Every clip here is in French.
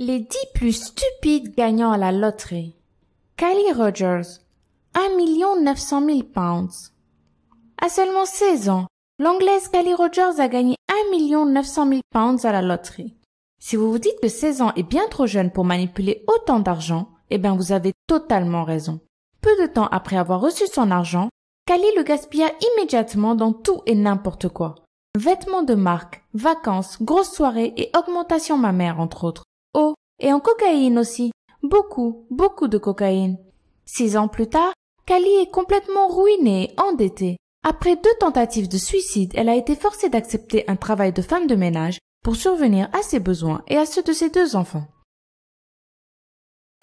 Les 10 plus stupides gagnants à la loterie. Kylie Rogers, 1 900 000 pounds. À seulement 16 ans, l'Anglaise Kylie Rogers a gagné 1 900 000 pounds à la loterie. Si vous vous dites que 16 ans est bien trop jeune pour manipuler autant d'argent, eh bien vous avez totalement raison. Peu de temps après avoir reçu son argent, Kylie le gaspilla immédiatement dans tout et n'importe quoi. Vêtements de marque, vacances, grosses soirées et augmentation mammaire entre autres. Oh, et en cocaïne aussi. Beaucoup de cocaïne. 6 ans plus tard, Kylie est complètement ruinée et endettée. Après 2 tentatives de suicide, elle a été forcée d'accepter un travail de femme de ménage pour survenir à ses besoins et à ceux de ses 2 enfants.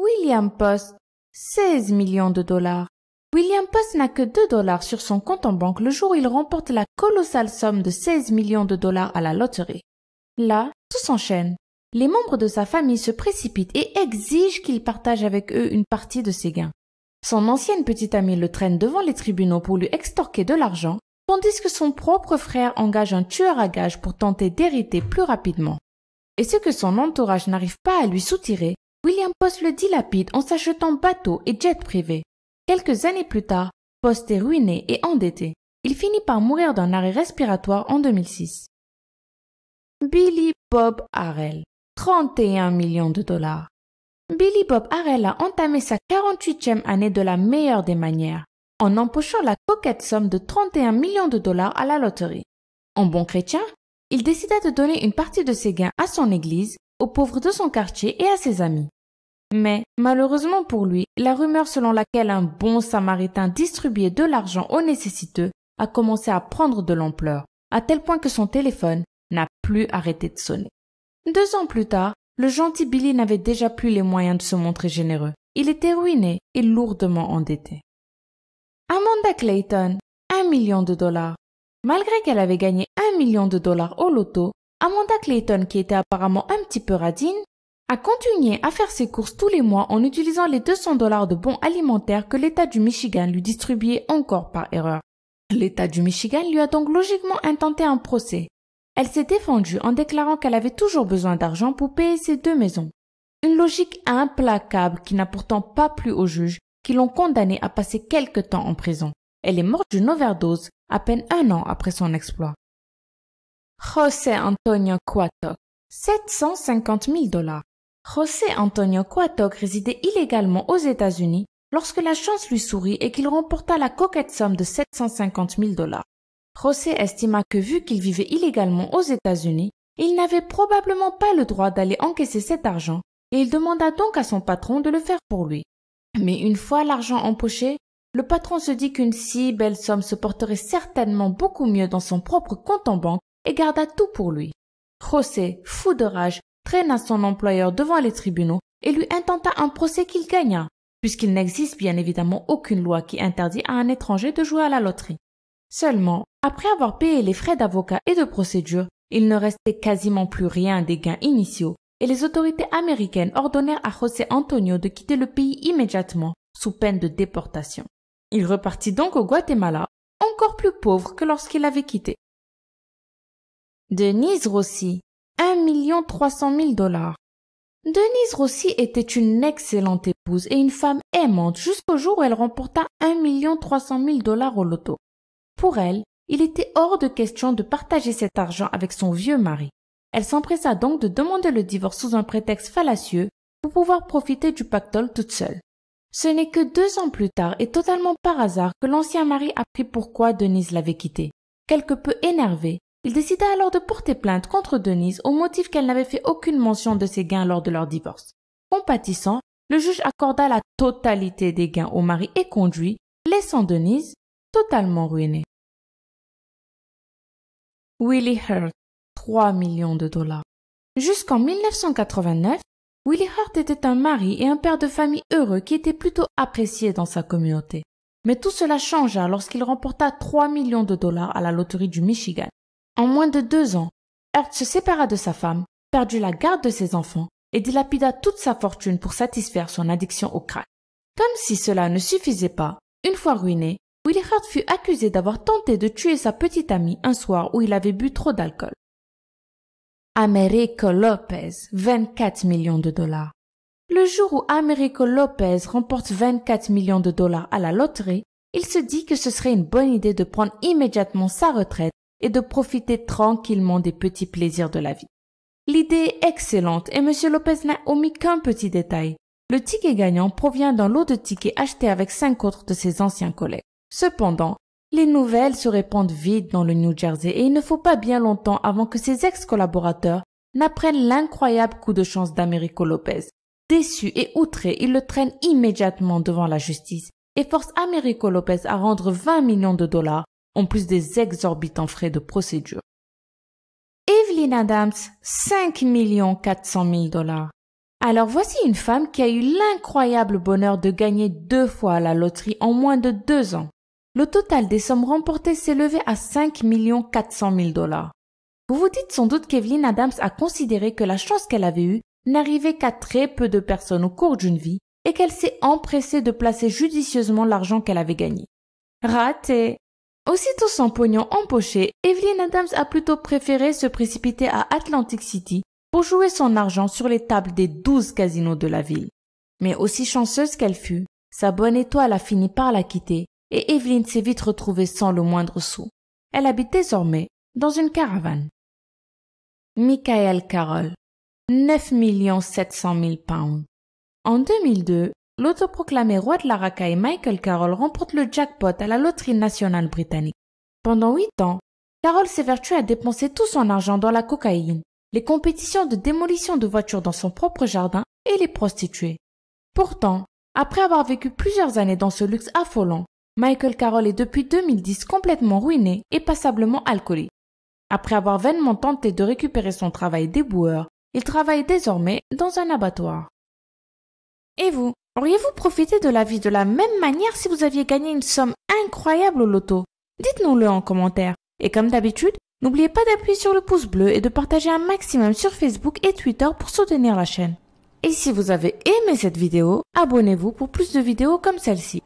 William Post, 16 millions de dollars. William Post n'a que 2 dollars sur son compte en banque le jour où il remporte la colossale somme de 16 millions de dollars à la loterie. Là, tout s'enchaîne. Les membres de sa famille se précipitent et exigent qu'il partage avec eux une partie de ses gains. Son ancienne petite amie le traîne devant les tribunaux pour lui extorquer de l'argent, tandis que son propre frère engage un tueur à gages pour tenter d'hériter plus rapidement. Et ce que son entourage n'arrive pas à lui soutirer, William Post le dilapide en s'achetant bateaux et jets privés. Quelques années plus tard, Post est ruiné et endetté. Il finit par mourir d'un arrêt respiratoire en 2006. Billy Bob Harrell, 31 millions de dollars. Billy Bob Harrell a entamé sa 48e année de la meilleure des manières, en empochant la coquette somme de 31 millions de dollars à la loterie. En bon chrétien, il décida de donner une partie de ses gains à son église, aux pauvres de son quartier et à ses amis. Mais, malheureusement pour lui, la rumeur selon laquelle un bon samaritain distribuait de l'argent aux nécessiteux a commencé à prendre de l'ampleur, à tel point que son téléphone n'a plus arrêté de sonner. 2 ans plus tard, le gentil Billy n'avait déjà plus les moyens de se montrer généreux. Il était ruiné et lourdement endetté. Amanda Clayton, 1 million de dollars. Malgré qu'elle avait gagné 1 million de dollars au loto, Amanda Clayton, qui était apparemment un petit peu radine, a continué à faire ses courses tous les mois en utilisant les 200 dollars de bons alimentaires que l'État du Michigan lui distribuait encore par erreur. L'État du Michigan lui a donc logiquement intenté un procès. Elle s'est défendue en déclarant qu'elle avait toujours besoin d'argent pour payer ses 2 maisons. Une logique implacable qui n'a pourtant pas plu aux juges qui l'ont condamnée à passer quelque temps en prison. Elle est morte d'une overdose à peine 1 an après son exploit. José Antonio Cuato, 750 000 dollars. José Antonio Cuato résidait illégalement aux États-Unis lorsque la chance lui sourit et qu'il remporta la coquette somme de 750 000 dollars. José estima que vu qu'il vivait illégalement aux États-Unis, il n'avait probablement pas le droit d'aller encaisser cet argent et il demanda donc à son patron de le faire pour lui. Mais une fois l'argent empoché, le patron se dit qu'une si belle somme se porterait certainement beaucoup mieux dans son propre compte en banque et garda tout pour lui. José, fou de rage, traîna son employeur devant les tribunaux et lui intenta un procès qu'il gagna, puisqu'il n'existe bien évidemment aucune loi qui interdit à un étranger de jouer à la loterie. Seulement, après avoir payé les frais d'avocat et de procédure, il ne restait quasiment plus rien des gains initiaux et les autorités américaines ordonnèrent à José Antonio de quitter le pays immédiatement, sous peine de déportation. Il repartit donc au Guatemala, encore plus pauvre que lorsqu'il l'avait quitté. Denise Rossi, 1 300 000 dollars. Denise Rossi était une excellente épouse et une femme aimante jusqu'au jour où elle remporta 1 300 000 dollars au loto. Pour elle, il était hors de question de partager cet argent avec son vieux mari. Elle s'empressa donc de demander le divorce sous un prétexte fallacieux pour pouvoir profiter du pactole toute seule. Ce n'est que 2 ans plus tard et totalement par hasard que l'ancien mari apprit pourquoi Denise l'avait quitté. Quelque peu énervé, il décida alors de porter plainte contre Denise au motif qu'elle n'avait fait aucune mention de ses gains lors de leur divorce. Compatissant, le juge accorda la totalité des gains au mari éconduit, laissant Denise totalement ruinée. Willie Hurt, 3 millions de dollars. Jusqu'en 1989, Willie Hurt était un mari et un père de famille heureux qui était plutôt apprécié dans sa communauté. Mais tout cela changea lorsqu'il remporta 3 millions de dollars à la loterie du Michigan. En moins de 2 ans, Hurt se sépara de sa femme, perdit la garde de ses enfants et dilapida toute sa fortune pour satisfaire son addiction au crack. Comme si cela ne suffisait pas, une fois ruiné, Willie Hurt fut accusé d'avoir tenté de tuer sa petite amie un soir où il avait bu trop d'alcool. Americo Lopez, 24 millions de dollars. Le jour où Americo Lopez remporte 24 millions de dollars à la loterie, il se dit que ce serait une bonne idée de prendre immédiatement sa retraite et de profiter tranquillement des petits plaisirs de la vie. L'idée est excellente et M. Lopez n'a omis qu'un petit détail. Le ticket gagnant provient d'un lot de tickets achetés avec 5 autres de ses anciens collègues. Cependant, les nouvelles se répandent vite dans le New Jersey et il ne faut pas bien longtemps avant que ses ex-collaborateurs n'apprennent l'incroyable coup de chance d'Americo Lopez. Déçu et outré, il le traîne immédiatement devant la justice et force Américo Lopez à rendre 20 millions de dollars en plus des exorbitants frais de procédure. Evelyn Adams, 5 400 000 dollars. Alors voici une femme qui a eu l'incroyable bonheur de gagner 2 fois à la loterie en moins de 2 ans. Le total des sommes remportées s'élevait à 5 400 000 dollars. Vous vous dites sans doute qu'Evelyn Adams a considéré que la chance qu'elle avait eue n'arrivait qu'à très peu de personnes au cours d'une vie et qu'elle s'est empressée de placer judicieusement l'argent qu'elle avait gagné. Raté! Aussitôt son pognon empoché, Evelyn Adams a plutôt préféré se précipiter à Atlantic City pour jouer son argent sur les tables des 12 casinos de la ville. Mais aussi chanceuse qu'elle fut, sa bonne étoile a fini par la quitter et Evelyn s'est vite retrouvée sans le moindre sou. Elle habite désormais dans une caravane. Michael Carroll, 9 700 000 pounds. En 2002, l'autoproclamé roi de la racaille Michael Carroll remporte le jackpot à la loterie nationale britannique. Pendant 8 ans, Carroll s'évertue à dépenser tout son argent dans la cocaïne, les compétitions de démolition de voitures dans son propre jardin et les prostituées. Pourtant, après avoir vécu plusieurs années dans ce luxe affolant, Michael Carroll est depuis 2010 complètement ruiné et passablement alcoolique. Après avoir vainement tenté de récupérer son travail d'éboueur, il travaille désormais dans un abattoir. Et vous, auriez-vous profité de la vie de la même manière si vous aviez gagné une somme incroyable au loto? Dites-nous-le en commentaire. Et comme d'habitude, n'oubliez pas d'appuyer sur le pouce bleu et de partager un maximum sur Facebook et Twitter pour soutenir la chaîne. Et si vous avez aimé cette vidéo, abonnez-vous pour plus de vidéos comme celle-ci.